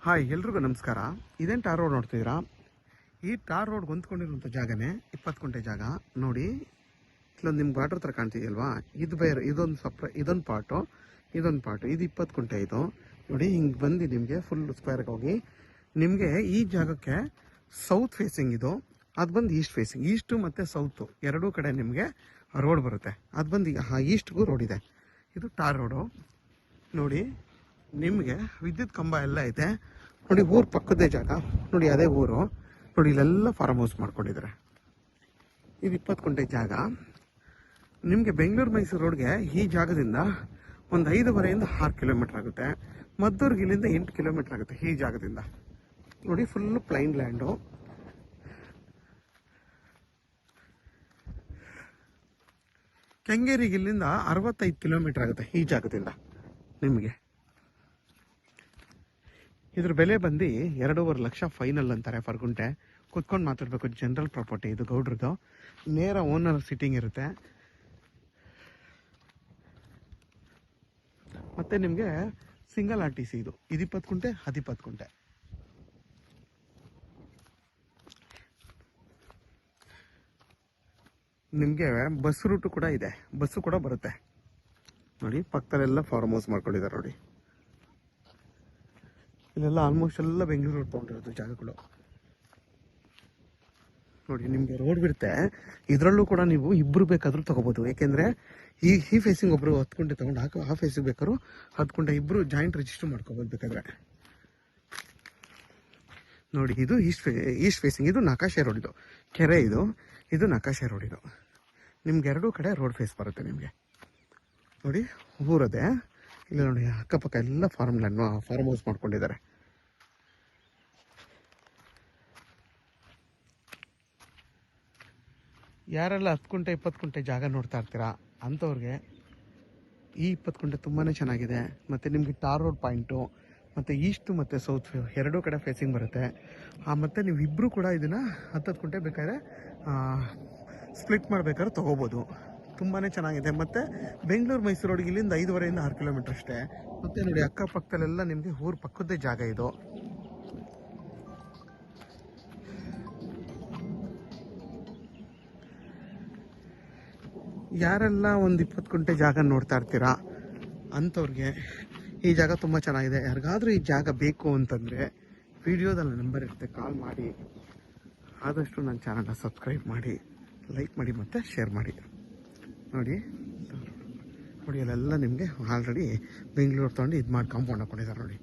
Hi ಎಲ್ರಿಗೂ ನಮಸ್ಕಾರ. ಇದೇನು ಟಾರ್ ರೋಡ್ ನೋಡ್ತಿದ್ದೀರಾ? ಈ ಟಾರ್ ರೋಡ್ಗೆ ಹೊಂದ್ಕೊಂಡಿರುವಂಥ ಜಾಗನೇ 20 ಗುಂಟೆ ಜಾಗ. ನೋಡಿ ಇಲ್ಲೊಂದು ನಿಮ್ಗೆ ಬಾರ್ಡ್ರ್ ಥರ ಕಾಣ್ತಿದೆಯಲ್ವಾ, ಇದು ಬೇರೆ, ಇದೊಂದು ಪಾರ್ಟು ಇದು 20 ಗುಂಟೆ. ಇದು ನೋಡಿ ಹಿಂಗೆ ಬಂದು ನಿಮಗೆ ಫುಲ್ ಸ್ಕ್ವೇರ್ಗೆ ಹೋಗಿ ನಿಮಗೆ ಈ ಜಾಗಕ್ಕೆ ಸೌತ್ ಫೇಸಿಂಗ್ ಇದು, ಅದು ಬಂದು ಈಸ್ಟ್ ಫೇಸಿಂಗ್. ಈಸ್ಟು ಮತ್ತು ಸೌತು ಎರಡೂ ಕಡೆ ನಿಮಗೆ ರೋಡ್ ಬರುತ್ತೆ. ಅದು ಬಂದು ಈಸ್ಟ್ಗೂ ರೋಡ್ ಇದೆ. ಇದು ಟಾರ್ ರೋಡು. ನೋಡಿ ನಿಮಗೆ ವಿದ್ಯುತ್ ಕಂಬ ಎಲ್ಲ ಐತೆ. ನೋಡಿ ಊರು ಪಕ್ಕದೇ ಜಾಗ. ನೋಡಿ ಅದೇ ಊರು. ನೋಡಿ ಇಲ್ಲೆಲ್ಲ ಫಾರ್ಮ್ ಹೌಸ್ ಮಾಡ್ಕೊಂಡಿದ್ದಾರೆ. ಇದು 20 ಗುಂಟೆ ಜಾಗ. ನಿಮಗೆ ಬೆಂಗಳೂರು ಮೈಸೂರು ರೋಡ್ಗೆ ಈ ಜಾಗದಿಂದ ಒಂದು 5.5 6 ಕಿಲೋಮೀಟರ್ ಆಗುತ್ತೆ. ಮದ್ದೂರ್ಗೆ ಇಲ್ಲಿಂದ 8 ಕಿಲೋಮೀಟರ್ ಆಗುತ್ತೆ ಈ ಜಾಗದಿಂದ. ನೋಡಿ ಫುಲ್ಲು ಪ್ಲೈನ್ ಲ್ಯಾಂಡು. ಕೆಂಗೇರಿಗೆ ಇಲ್ಲಿಂದ 65 ಕಿಲೋಮೀಟರ್ ಆಗುತ್ತೆ ಈ ಜಾಗದಿಂದ. ನಿಮಗೆ ಇದ್ರ ಬೆಲೆ ಬಂದು 2.5 ಲಕ್ಷ ಫೈನಲ್ ಅಂತಾರೆ ಪರ್ ಗುಂಟೆ. ಕುತ್ಕೊಂಡು ಮಾತಾಡಬೇಕು. ಜನರಲ್ ಪ್ರಾಪರ್ಟಿ ಇದು, ಗೌಡ್ರದ್ದು. ನೇರ ಓನರ್ ಸಿಟ್ಟಿಂಗ್ ಇರುತ್ತೆ. ಮತ್ತು ನಿಮಗೆ ಸಿಂಗಲ್ RTC ಇದು 20 ಗುಂಟೆ 20 ಗುಂಟೆ. ನಿಮಗೆ ಬಸ್ ರೂಟು ಕೂಡ ಇದೆ, ಬಸ್ಸು ಕೂಡ ಬರುತ್ತೆ. ನೋಡಿ ಪಕ್ಕದಲ್ಲೆಲ್ಲ ಫಾರ್ಮ್ ಹೌಸ್ ಮಾಡ್ಕೊಂಡಿದ್ದಾರೆ. ನೋಡಿ ಇಲ್ಲೆಲ್ಲ ಆಲ್ಮೋಸ್ಟ್ ಎಲ್ಲ ಬೆಂಗಳೂರು ರೋಡ್ ತೊಗೊಂಡಿರೋದು ಜಾಗಗಳು. ನೋಡಿ ನಿಮಗೆ ರೋಡ್ ಬಿಡುತ್ತೆ. ಇದರಲ್ಲೂ ಕೂಡ ನೀವು ಇಬ್ಬರು ಬೇಕಾದರೂ ತೊಗೋಬೋದು. ಏಕೆಂದರೆ ಈ ಫೇಸಿಂಗ್ ಒಬ್ಬರು 10 ಗುಂಟೆ ತೊಗೊಂಡು ಆ ಫೇಸಿಗೆ ಬೇಕಾದ್ರೂ 10 ಗುಂಟೆ ಇಬ್ಬರು ಜಾಯಿಂಟ್ ರಿಜಿಸ್ಟರ್ ಮಾಡ್ಕೋಬೋದು ಬೇಕಾದ್ರೆ. ನೋಡಿ ಇದು ಈಸ್ಟ್ ಫೇಸಿಂಗ್. ಇದು ನಕಾಶೆ ರೋಡ್. ಇದು ಕೆರೆ. ಇದು ನಕಾಶೆ ರೋಡ್. ಇದು ನಿಮ್ಗೆ ಎರಡೂ ಕಡೆ ರೋಡ್ ಫೇಸ್ ಬರುತ್ತೆ ನಿಮಗೆ. ನೋಡಿ ಊರದೇ. ಇಲ್ಲ ನೋಡಿ ಅಕ್ಕಪಕ್ಕ ಎಲ್ಲ ಫಾರ್ಮ್ ಹೌಸ್ ಮಾಡ್ಕೊಂಡಿದ್ದಾರೆ. ಯಾರೆಲ್ಲ 10 ಗುಂಟೆ 20 ಗುಂಟೆ ಜಾಗ ನೋಡ್ತಾ ಇರ್ತೀರಾ ಅಂಥವ್ರಿಗೆ ಈ 20 ಗುಂಟೆ ತುಂಬಾ ಚೆನ್ನಾಗಿದೆ. ಮತ್ತು ನಿಮಗೆ ಟಾರ್ ರೋಡ್ ಪಾಯಿಂಟು ಮತ್ತು ಈಸ್ಟು ಮತ್ತು ಸೌತ್ ಎರಡೂ ಕಡೆ ಫೇಸಿಂಗ್ ಬರುತ್ತೆ. ಮತ್ತು ನೀವು ಇಬ್ಬರು ಕೂಡ ಇದನ್ನು 10 ಗುಂಟೆ ಬೇಕಾದ್ರೆ ಸ್ಪ್ಲಿಟ್ ಮಾಡಬೇಕಾದ್ರೆ ತೊಗೋಬೋದು. ತುಂಬಾ ಚೆನ್ನಾಗಿದೆ. ಮತ್ತು ಬೆಂಗಳೂರು ಮೈಸೂರು ರೋಡ್ಗೆ ಇಲ್ಲಿಂದ 5.5 6 ಕಿಲೋಮೀಟರ್ ಅಷ್ಟೇ. ಮತ್ತು ನೋಡಿ ಅಕ್ಕಪಕ್ಕದಲ್ಲೆಲ್ಲ ನಿಮಗೆ ಊರು ಪಕ್ಕದೇ ಜಾಗ ಇದು. ಯಾರೆಲ್ಲ ಒಂದು 20 ಗುಂಟೆ ಜಾಗ ನೋಡ್ತಾ ಇರ್ತೀರಾ ಅಂಥವ್ರಿಗೆ ಈ ಜಾಗ ತುಂಬ ಚೆನ್ನಾಗಿದೆ. ಯಾರಿಗಾದ್ರೂ ಈ ಜಾಗ ಬೇಕು ಅಂತಂದರೆ ವಿಡಿಯೋದಲ್ಲಿ ನಂಬರ್ ಇರುತ್ತೆ, ಕಾಲ್ ಮಾಡಿ. ಆದಷ್ಟು ನನ್ನ ಚಾನಲ್ನ ಸಬ್ಸ್ಕ್ರೈಬ್ ಮಾಡಿ, ಲೈಕ್ ಮಾಡಿ ಮತ್ತು ಶೇರ್ ಮಾಡಿ. ನೋಡಿ ಅಲ್ಲೆಲ್ಲ ನಿಮಗೆ ಆಲ್ರೆಡಿ ಬೆಂಗಳೂರು ತೊಗೊಂಡು ಇದು ಮಾಡಿ ಕಾಂಪೌಂಡ್ ಹಾಕ್ಕೊಂಡಿದ್ದಾರೆ ನೋಡಿ.